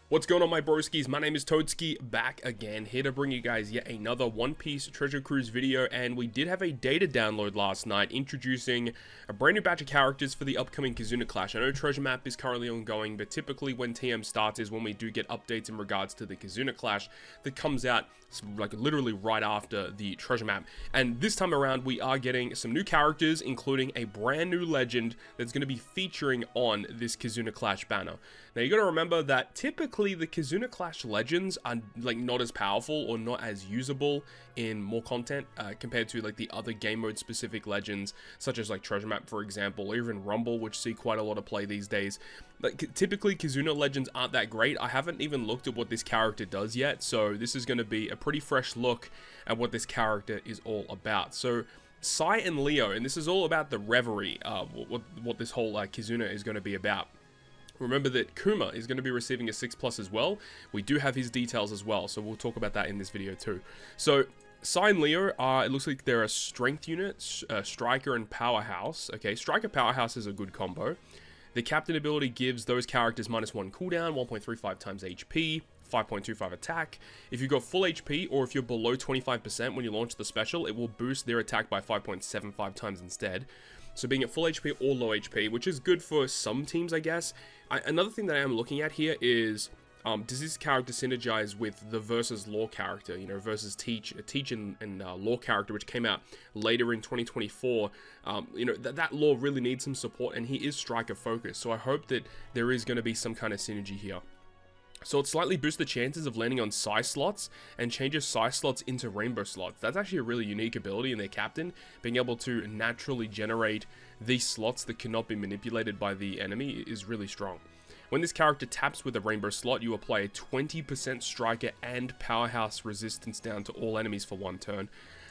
What's going on, my broskies? My name is Toadski, back again, here to bring you guys yet another One Piece Treasure Cruise video, and we did have a data download last night introducing a brand new batch of characters for the upcoming Kazuna Clash. I know Treasure Map is currently ongoing, but typically when TM starts is when we do get updates in regards to the Kazuna Clash that comes out like literally right after the Treasure Map. And this time around, we are getting some new characters, including a brand new legend that's going to be featuring on this Kazuna Clash banner. Now, you got to remember that typically the Kazuna Clash legends are like not as powerful or not as usable in more content compared to like the other game mode specific legends, such as like Treasure Map, for example, or even Rumble, which see quite a lot of play these days. Like, typically Kazuna legends aren't that great. I haven't even looked at what this character does yet, so this is going to be a pretty fresh look at what this character is all about. So SAI and Leo, and this is all about the Reverie, what this whole Kazuna is going to be about. Remember that Kuma is going to be receiving a 6+ as well. We do have his details as well, so we'll talk about that in this video too. So SAI and Leo are, it looks like they're a strength unit, striker and powerhouse. Okay, striker powerhouse is a good combo. The captain ability gives those characters -1 cooldown, 1.35 times HP, 5.25 attack. If you've got full HP or if you're below 25% when you launch the special, it will boost their attack by 5.75 times instead. So being at full HP or low HP, which is good for some teams, I guess. Another thing that I am looking at here is, does this character synergize with the Versus Law character, you know, Versus Teach and Law character, which came out later in 2024. You know, that Law really needs some support, and he is striker focused, so I hope that there is going to be some kind of synergy here. So it slightly boosts the chances of landing on SAI slots and changes SAI slots into rainbow slots. That's actually a really unique ability in their captain, being able to naturally generate these slots that cannot be manipulated by the enemy is really strong. When this character taps with a rainbow slot, you apply a 20% striker and powerhouse resistance down to all enemies for 1 turn.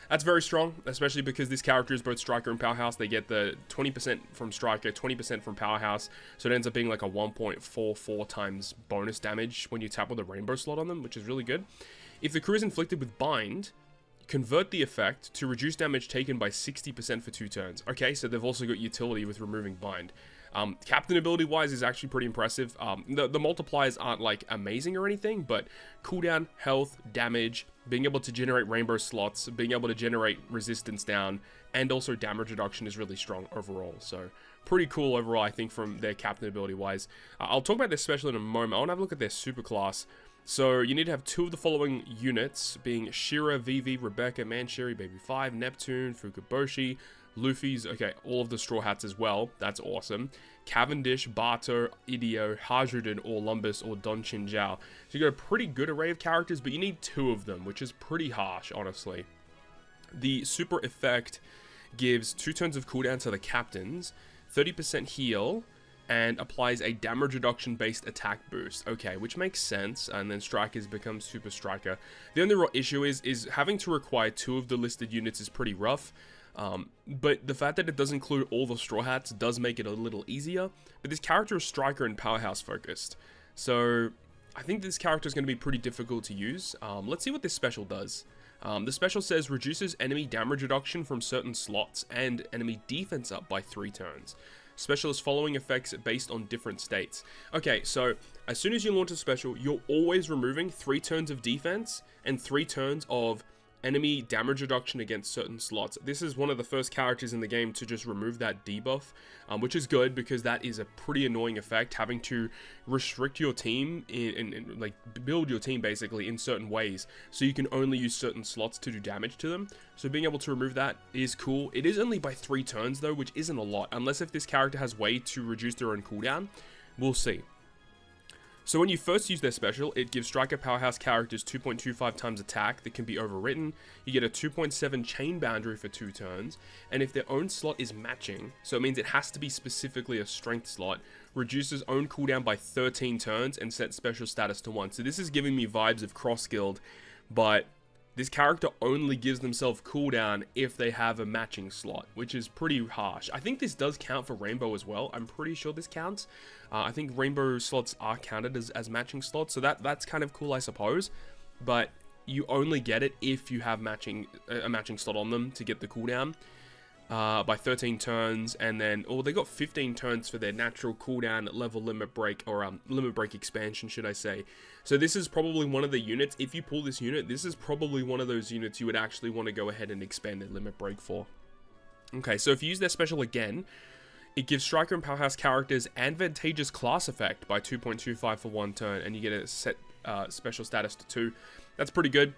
That's very strong, especially because this character is both striker and powerhouse. They get the 20% from striker, 20% from powerhouse, so it ends up being like a 1.44 times bonus damage when you tap with a rainbow slot on them, which is really good. If the crew is inflicted with bind, convert the effect to reduce damage taken by 60% for 2 turns. Okay, so they've also got utility with removing bind. Captain ability wise is actually pretty impressive. The multipliers aren't like amazing or anything, but cooldown, health, damage, being able to generate rainbow slots, being able to generate resistance down, and also damage reduction is really strong overall. So pretty cool overall, I think, from their captain ability wise. I'll talk about their special in a moment. I want to have a look at their super class. So you need to have 2 of the following units, being Shira, Vivi, Rebecca, Mancheri, Baby 5, Neptune, Fukaboshi, Luffy's, okay, all of the Straw Hats as well. That's awesome. Cavendish, Bato, Idio, Hajuden, or Lumbus, or Don Chinjao. So you got a pretty good array of characters, but you need 2 of them, which is pretty harsh, honestly. The super effect gives 2 turns of cooldown to the captains, 30% heal, and applies a damage reduction based attack boost. Okay, which makes sense, and then strikers become super striker. The only real issue is having to require 2 of the listed units is pretty rough. But the fact that it does include all the Straw Hats does make it a little easier. But this character is striker and powerhouse focused, so I think this character is going to be pretty difficult to use. Let's see what this special does. The special says reduces enemy damage reduction from certain slots and enemy defense up by 3 turns. Special is following effects based on different states. Okay, so as soon as you launch a special, you're always removing 3 turns of defense and 3 turns of enemy damage reduction against certain slots. This is one of the first characters in the game to just remove that debuff, which is good because that is a pretty annoying effect, having to restrict your team in like build your team basically in certain ways, so you can only use certain slots to do damage to them. So being able to remove that is cool. It is only by 3 turns though, which isn't a lot, unless if this character has way to reduce their own cooldown. We'll see. So when you first use their special, it gives striker powerhouse characters 2.25 times attack that can be overwritten. You get a 2.7 chain boundary for 2 turns, and if their own slot is matching, so it means it has to be specifically a strength slot, reduces own cooldown by 13 turns and sets special status to 1. So this is giving me vibes of Cross Guild, but this character only gives themselves cooldown if they have a matching slot, which is pretty harsh. I think this does count for Rainbow as well. I'm pretty sure this counts. I think Rainbow slots are counted as matching slots, so that's kind of cool, I suppose. But you only get it if you have a matching slot on them to get the cooldown. by 13 turns, and then, they got 15 turns for their natural cooldown level limit break, or limit break expansion, should I say. So this is probably one of the units, if you pull this unit, this is probably one of those units you would actually want to go ahead and expand their limit break for. Okay, so if you use their special again, it gives Striker and Powerhouse characters advantageous class effect by 2.25 for 1 turn, and you get a set special status to 2. That's pretty good.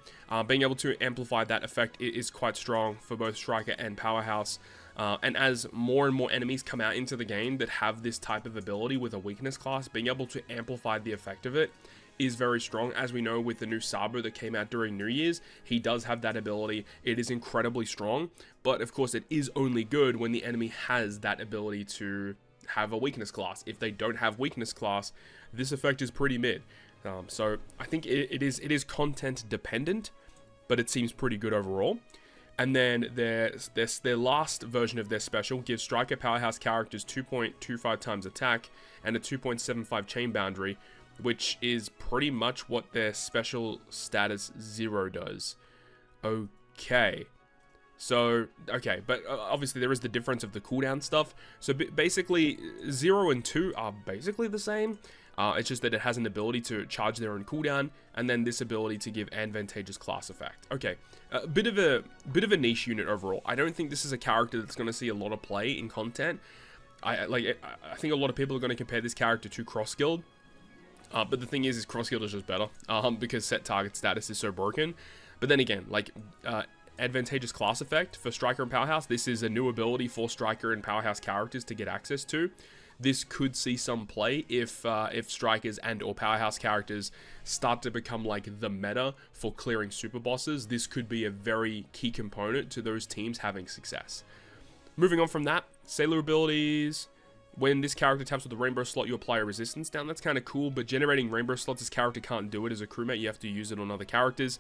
Being able to amplify that effect is quite strong for both Striker and Powerhouse. And as more and more enemies come out into the game that have this type of ability with a weakness class, being able to amplify the effect of it is very strong. As we know with the new Sabu that came out during New Year's, he does have that ability. It is incredibly strong, but of course it is only good when the enemy has that ability to have a weakness class. If they don't have weakness class, this effect is pretty mid. So I think it is content dependent, but it seems pretty good overall. And then their last version of their special gives Striker Powerhouse characters 2.25 times attack and a 2.75 chain boundary, which is pretty much what their special status 0 does. Okay. So, okay, but obviously there is the difference of the cooldown stuff. So basically, 0 and 2 are basically the same. It's just that it has an ability to charge their own cooldown, and then this ability to give advantageous class effect. Okay, a bit of a niche unit overall. I don't think this is a character that's going to see a lot of play in content. I think a lot of people are going to compare this character to Cross Guild. But the thing is Cross Guild is just better, because set target status is so broken. But then again, like, advantageous class effect for Striker and Powerhouse, this is a new ability for Striker and Powerhouse characters to get access to. This could see some play if Strikers and or Powerhouse characters start to become like the meta for clearing super bosses. This could be a very key component to those teams having success. Moving on from that, Sailor abilities. When this character taps with the rainbow slot, you apply a resistance down. That's kind of cool, but generating rainbow slots, this character can't do it as a crewmate. You have to use it on other characters.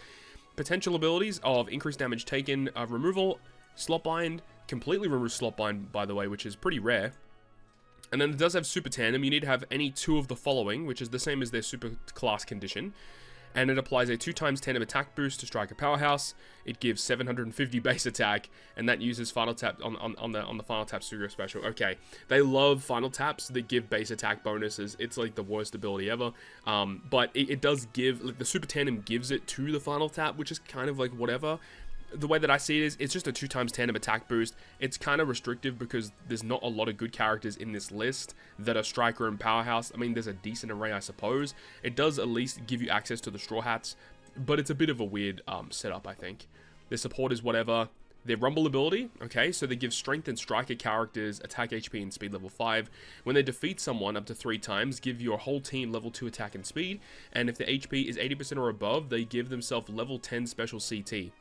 Potential abilities of increased damage taken, removal, slot bind, completely remove slot bind, by the way, which is pretty rare. And then it does have super tandem. You need to have any 2 of the following, which is the same as their super class condition. And it applies a 2 times tandem attack boost to Striker Powerhouse. It gives 750 base attack, and that uses final tap on the final tap Sugo special. Okay, they love final taps that give base attack bonuses. It's like the worst ability ever. But it does give, like, the super tandem gives it to the final tap, which is kind of like whatever. The way that I see it is, it's just a 2 times tandem attack boost. It's kind of restrictive because there's not a lot of good characters in this list that are Striker and Powerhouse. I mean, there's a decent array, I suppose. It does at least give you access to the Straw Hats, but it's a bit of a weird setup, I think. Their support is whatever. Their Rumble ability, okay, so they give Strength and Striker characters attack, HP, and speed level 5. When they defeat someone up to 3 times, give your whole team level 2 attack and speed, and if the HP is 80% or above, they give themselves level 10 special CT.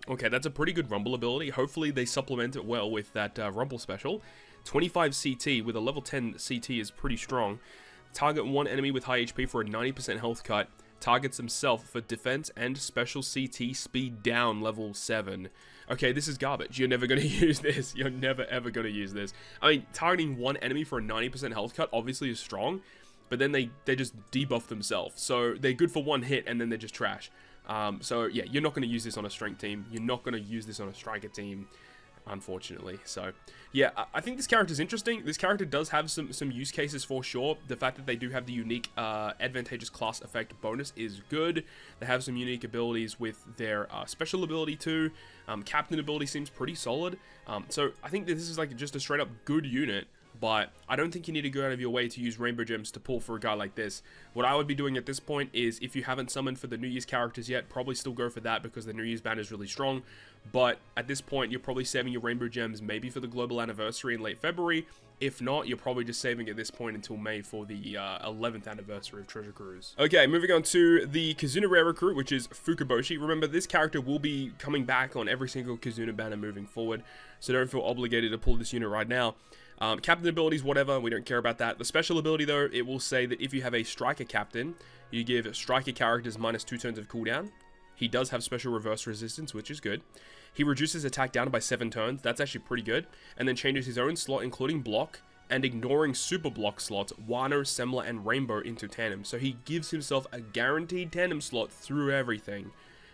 Okay, that's a pretty good Rumble ability. Hopefully they supplement it well with that Rumble special. 25 CT with a level 10 CT is pretty strong. Target one enemy with high HP for a 90% health cut. Targets himself for defense and special CT speed down level 7. Okay, this is garbage. You're never going to use this. You're never ever going to use this. I mean, targeting one enemy for a 90% health cut obviously is strong, but then they just debuff themselves. So they're good for one hit and then they're just trash. So yeah, you're not going to use this on a strength team. You're not going to use this on a striker team, unfortunately. So yeah, I think this character is interesting. This character does have some use cases for sure. The fact that they do have the unique advantageous class effect bonus is good. They have some unique abilities with their special ability too. Captain ability seems pretty solid. So I think that this is like just a straight up good unit. But I don't think you need to go out of your way to use Rainbow Gems to pull for a guy like this. What I would be doing at this point is, if you haven't summoned for the New Year's characters yet, probably still go for that because the New Year's banner is really strong. But at this point, you're probably saving your Rainbow Gems maybe for the global anniversary in late February. If not, you're probably just saving at this point until May for the 11th anniversary of Treasure Cruise. Okay, moving on to the Kazuna Rare recruit, which is Fukaboshi. Remember, this character will be coming back on every single Kazuna banner moving forward, so don't feel obligated to pull this unit right now. Captain abilities, whatever, we don't care about that. The special ability, though, it will say that if you have a striker captain, you give striker characters -2 turns of cooldown. He does have special reverse resistance, which is good. He reduces attack down by 7 turns. That's actually pretty good. And then changes his own slot, including block, and ignoring super block slots, Wano, Semler, and Rainbow into tandem. So he gives himself a guaranteed tandem slot through everything,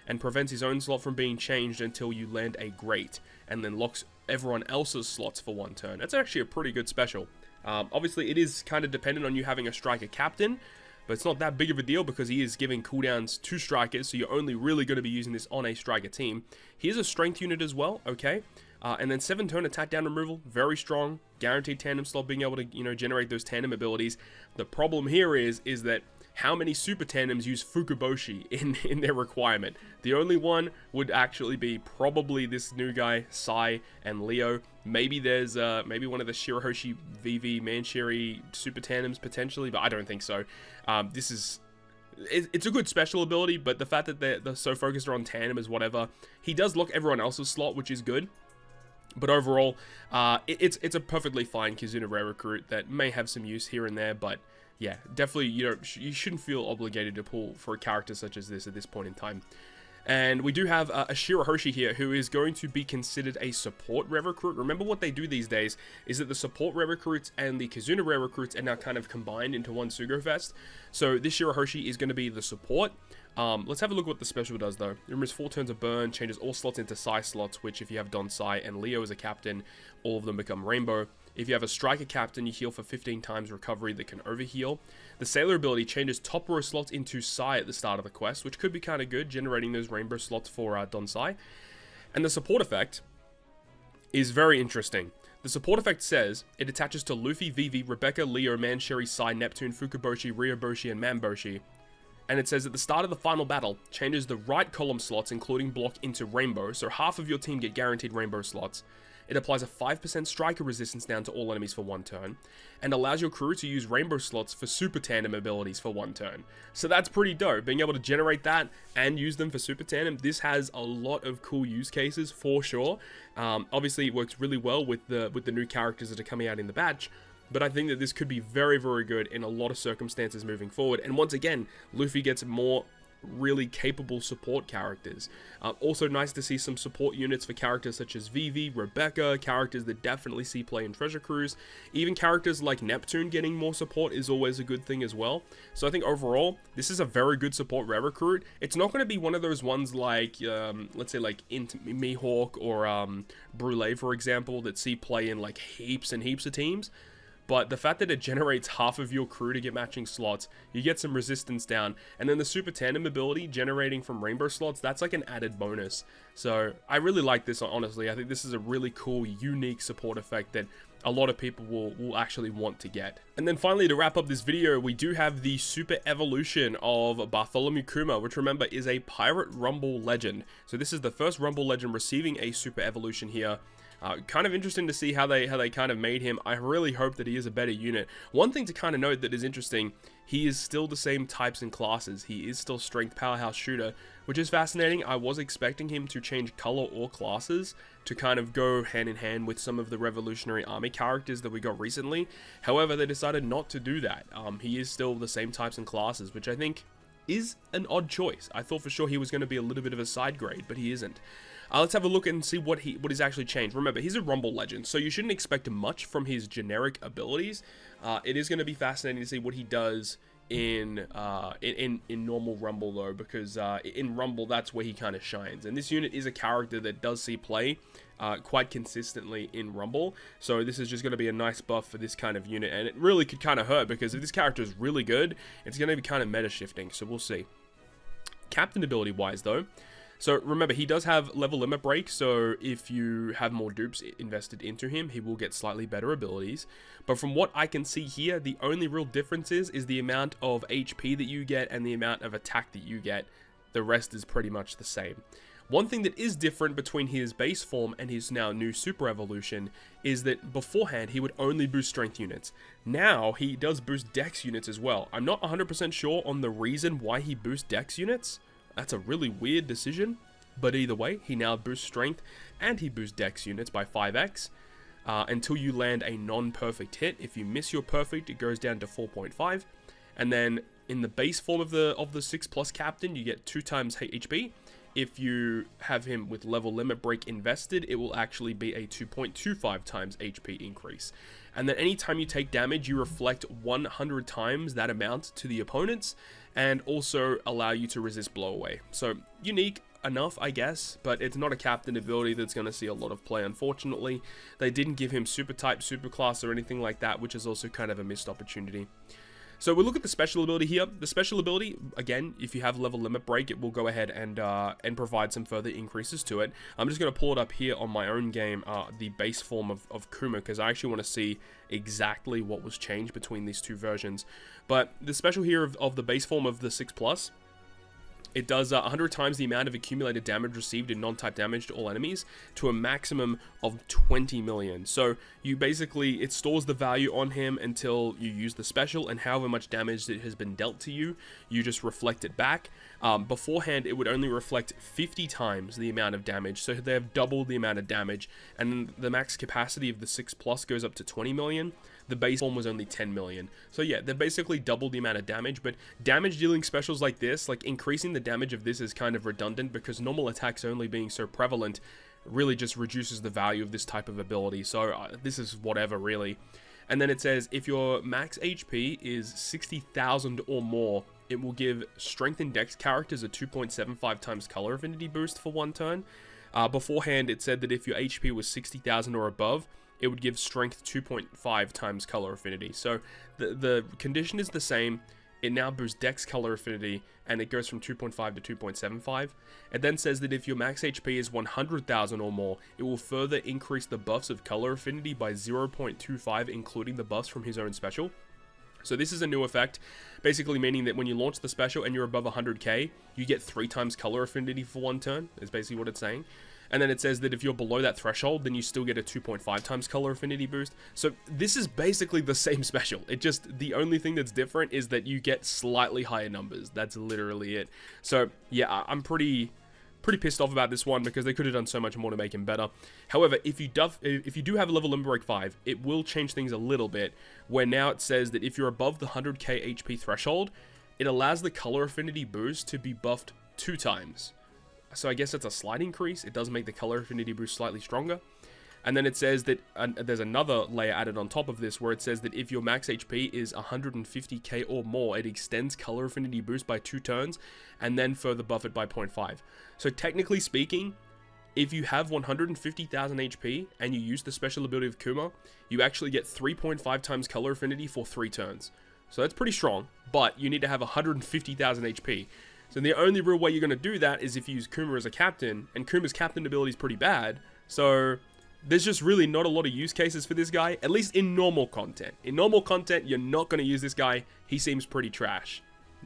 and prevents his own slot from being changed until you land a great, and then locks everyone else's slots for 1 turn. That's actually a pretty good special. Obviously, it is kind of dependent on you having a striker captain, but it's not that big of a deal because he is giving cooldowns to strikers, so you're only really going to be using this on a striker team. Here's a strength unit as well, okay? And then 7-turn attack down removal, very strong, guaranteed tandem slot, being able to, you know, generate those tandem abilities. The problem here is that how many super tandems use Fukaboshi in their requirement? The only one would actually be probably this new guy, SAI and Leo. Maybe there's maybe one of the Shirahoshi VV Manchiri super tandems potentially, but I don't think so. It's a good special ability, but the fact that they're so focused on tandem is whatever. He does lock everyone else's slot, which is good. But overall, it's a perfectly fine Kazuna rare recruit that may have some use here and there, but yeah, definitely you shouldn't feel obligated to pull for a character such as this at this point in time. And we do have a Shirahoshi here who is going to be considered a support rare recruit. Remember what they do these days is that the support rare recruits and the Kazuna rare recruits are now kind of combined into one Sugo Fest. So this Shirahoshi is going to be the support. Let's have a look at what the special does though. It removes 4 turns of burn, changes all slots into SAI slots, which if you have Don SAI and Leo as a captain, all of them become rainbow. If you have a striker captain, you heal for 15 times recovery that can overheal. The sailor ability changes top row slots into SAI at the start of the quest, which could be kind of good, generating those rainbow slots for Don SAI. And the support effect is very interesting. The support effect says it attaches to Luffy, Vivi, Rebecca, Leo, Manchiri, SAI, Neptune, Fukaboshi, Ryoboshi, and Mamboshi. And it says at the start of the final battle, changes the right column slots, including block, into rainbow, so half of your team get guaranteed rainbow slots. It applies a 5% striker resistance down to all enemies for 1 turn, and allows your crew to use rainbow slots for super tandem abilities for 1 turn. So that's pretty dope, being able to generate that and use them for super tandem. This has a lot of cool use cases for sure. Obviously it works really well with the new characters that are coming out in the batch, but I think that this could be very, very good in a lot of circumstances moving forward. And once again, Luffy gets more really capable support characters. Also nice to see some support units for characters such as Vivi, Rebecca, characters that definitely see play in Treasure Cruise. Even characters like Neptune getting more support is always a good thing as well. So I think overall, this is a very good support rare recruit. It's not going to be one of those ones like, let's say like Mihawk or Brule, for example, that see play in like heaps and heaps of teams. But the fact that it generates half of your crew to get matching slots, you get some resistance down, and then the super tandem ability generating from rainbow slots, that's like an added bonus. So I really like this, honestly. I think this is a really cool, unique support effect that a lot of people will actually want to get. And then finally, to wrap up this video, we do have the super evolution of Bartholomew Kuma, which remember is a Pirate Rumble legend. So this is the first Rumble legend receiving a super evolution here. Kind of interesting to see how they kind of made him. I really hope that he is a better unit. One thing to kind of note that is interesting, he is still the same types and classes. He is still strength powerhouse shooter, which is fascinating. I was expecting him to change color or classes to kind of go hand in hand with some of the Revolutionary Army characters that we got recently. However, they decided not to do that. He is still the same types and classes, which I think is an odd choice. I thought for sure he was going to be a little bit of a side grade, but he isn't. Let's have a look and see what he's actually changed. Remember, he's a Rumble legend, so you shouldn't expect much from his generic abilities. It is going to be fascinating to see what he does in normal Rumble though, because in Rumble that's where he kind of shines. And this unit is a character that does see play quite consistently in Rumble, so this is just going to be a nice buff for this kind of unit. And it really could kind of hurt, because if this character is really good, it's going to be kind of meta shifting. So we'll see. Captain ability wise though. So remember, he does have level limit break, so if you have more dupes invested into him, he will get slightly better abilities. But from what I can see here, the only real difference is the amount of HP that you get and the amount of attack that you get. The rest is pretty much the same. One thing that is different between his base form and his now new super evolution is that beforehand he would only boost strength units. Now he does boost dex units as well. I'm not 100% sure on the reason why he boosts dex units. That's a really weird decision, but either way, he now boosts strength and he boosts dex units by 5x until you land a non-perfect hit. If you miss your perfect, it goes down to 4.5, and then in the base form of the 6+ captain, you get 2 times HP. If you have him with level limit break invested, it will actually be a 2.25 times HP increase. And then anytime you take damage, you reflect 100 times that amount to the opponents, and also allow you to resist blow away. So unique. enough, I guess, but it's not a captain ability that's going to see a lot of play, unfortunately. They didn't give him super type, super class, or anything like that, which is also kind of a missed opportunity. So we'll look at the special ability here. The special ability, again, if you have level limit break, it will go ahead and provide some further increases to it. I'm just going to pull it up here on my own game, the base form of Kuma, because I actually want to see exactly what was changed between these two versions. But the special here of the base form of the 6+, it does 100 times the amount of accumulated damage received in non-type damage to all enemies to a maximum of 20 million. So you basically, it stores the value on him until you use the special, and however much damage that has been dealt to you, you just reflect it back. Beforehand, it would only reflect 50 times the amount of damage, so they have doubled the amount of damage, and the max capacity of the 6+ goes up to 20 million. The base form was only 10 million. So yeah, they basically doubled the amount of damage, but damage dealing specials like this, like increasing the damage of this is kind of redundant because normal attacks only being so prevalent really just reduces the value of this type of ability. So this is whatever, really. And then it says, if your max HP is 60,000 or more, it will give Strength and Dex characters a 2.75 times color affinity boost for 1 turn. Beforehand, it said that if your HP was 60,000 or above, it would give Strength 2.5 times color affinity. So the condition is the same. It now boosts Dex color affinity, and it goes from 2.5 to 2.75. It then says that if your max HP is 100,000 or more, it will further increase the buffs of color affinity by 0.25, including the buffs from his own special. So this is a new effect, basically meaning that when you launch the special and you're above 100k, you get 3 times color affinity for 1 turn, is basically what it's saying. And then it says that if you're below that threshold, then you still get a 2.5 times color affinity boost. So this is basically the same special. It just, the only thing that's different is that you get slightly higher numbers. That's literally it. So yeah, I'm pretty pissed off about this one because they could have done so much more to make him better. However, if you do have a level limit break 5, it will change things a little bit, where now it says that if you're above the 100k HP threshold, it allows the color affinity boost to be buffed 2 times. So I guess it's a slight increase. It does make the color affinity boost slightly stronger. And then it says that there's another layer added on top of this where it says that if your max HP is 150k or more, it extends color affinity boost by 2 turns and then further buff it by 0.5. So technically speaking, if you have 150,000 HP and you use the special ability of Kuma, you actually get 3.5 times color affinity for 3 turns. So that's pretty strong, but you need to have 150,000 HP. So the only real way you're going to do that is if you use Kuma as a captain, and Kuma's captain ability is pretty bad, so there's just really not a lot of use cases for this guy, at least in normal content. In normal content, you're not going to use this guy. He seems pretty trash.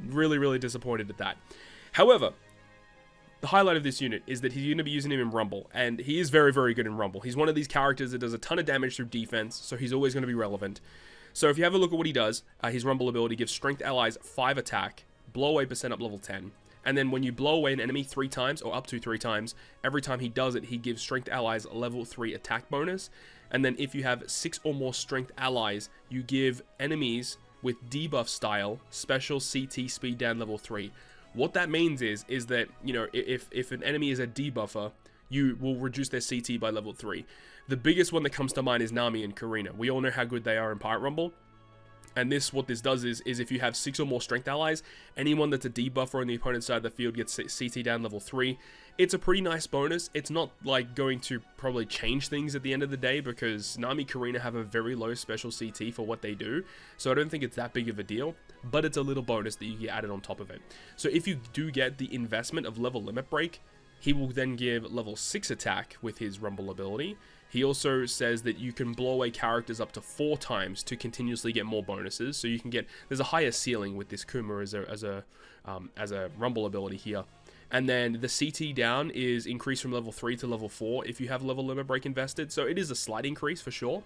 Really, really disappointed at that. However, the highlight of this unit is that he's going to be using him in Rumble, and he is very, very good in Rumble. He's one of these characters that does a ton of damage through defense, so he's always going to be relevant. So if you have a look at what he does, his Rumble ability gives Strength allies 5 attack, blow away percent up level 10, and then when you blow away an enemy 3 times, or up to 3 times, every time he does it, he gives Strength allies a level 3 attack bonus. And then if you have 6 or more Strength allies, you give enemies with debuff style special CT speed down level 3. What that means is that, you know, if an enemy is a debuffer, you will reduce their CT by level 3. The biggest one that comes to mind is Nami and Karina. We all know how good they are in Pirate Rumble. And what this does is if you have 6 or more strength allies, anyone that's a debuffer on the opponent's side of the field gets CT down level 3. It's a pretty nice bonus. It's not like going to probably change things at the end of the day because Nami Karina have a very low special CT for what they do. So I don't think it's that big of a deal, but it's a little bonus that you get added on top of it. So if you do get the investment of level limit break, he will then give level 6 attack with his Rumble ability. He also says that you can blow away characters up to 4 times to continuously get more bonuses. So you can get, there's a higher ceiling with this Kuma as a Rumble ability here. And then the CT down is increased from level 3 to level 4 if you have level limit break invested. So it is a slight increase for sure.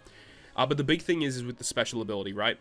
But the big thing is with the special ability, right?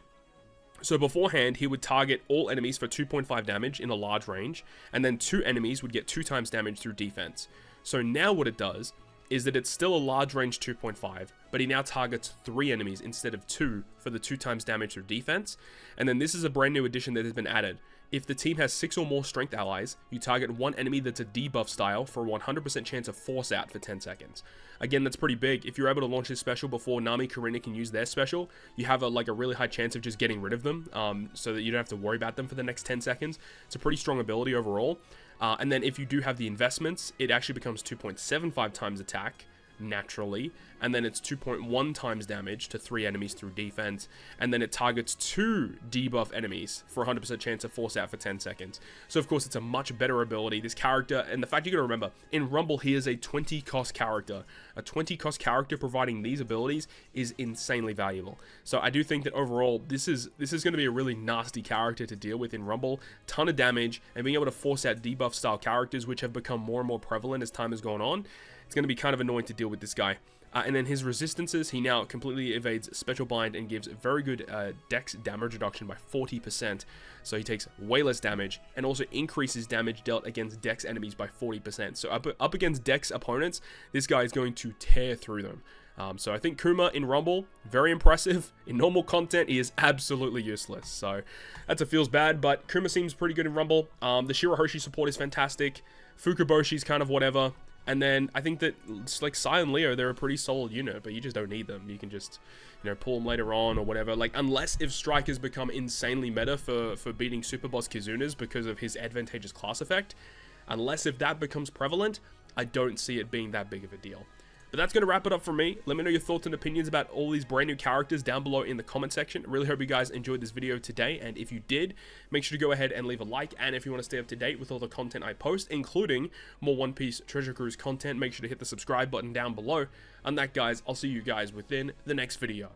So beforehand, he would target all enemies for 2.5 damage in a large range. And then 2 enemies would get 2 times damage through defense. So now what it does is that it's still a large range 2.5, but he now targets 3 enemies instead of 2 for the 2 times damage through defense. And then this is a brand new addition that has been added. If the team has 6 or more strength allies, you target one enemy that's a debuff style for a 100% chance of force out for 10 seconds. Again, that's pretty big. If you're able to launch this special before Nami, Karina can use their special, you have a really high chance of just getting rid of them, so that you don't have to worry about them for the next 10 seconds. It's a pretty strong ability overall. And then if you do have the investments, it actually becomes 2.75 times attack naturally, and then it's 2.1 times damage to 3 enemies through defense, and then it targets 2 debuff enemies for 100% chance of force out for 10 seconds. So of course it's a much better ability. This character, and the fact you gotta remember, in Rumble he is a 20 cost character. A 20 cost character providing these abilities is insanely valuable. So I do think that overall this is going to be a really nasty character to deal with in Rumble. Ton of damage, and being able to force out debuff style characters, which have become more and more prevalent as time has gone on, it's going to be kind of annoying to deal with this guy. And then his resistances, he now completely evades Special Bind and gives very good dex damage reduction by 40%. So he takes way less damage, and also increases damage dealt against dex enemies by 40%. So up against dex opponents, this guy is going to tear through them. So I think Kuma in Rumble, very impressive. In normal content, he is absolutely useless. So that's a feels bad, but Kuma seems pretty good in Rumble. The Shirahoshi support is fantastic. Fukaboshi's kind of whatever. And then I think that it's like SAI and Leo, they're a pretty solid unit, but you just don't need them. You can just, you know, pull them later on or whatever. Like, unless if strikers become insanely meta for beating Super Boss Kazunas because of his advantageous class effect, unless if that becomes prevalent, I don't see it being that big of a deal. But that's going to wrap it up for me. Let me know your thoughts and opinions about all these brand new characters down below in the comment section. I really hope you guys enjoyed this video today, and if you did, make sure to go ahead and leave a like, and if you want to stay up to date with all the content I post, including more One Piece Treasure Cruise content, make sure to hit the subscribe button down below. On that, guys, I'll see you guys within the next video.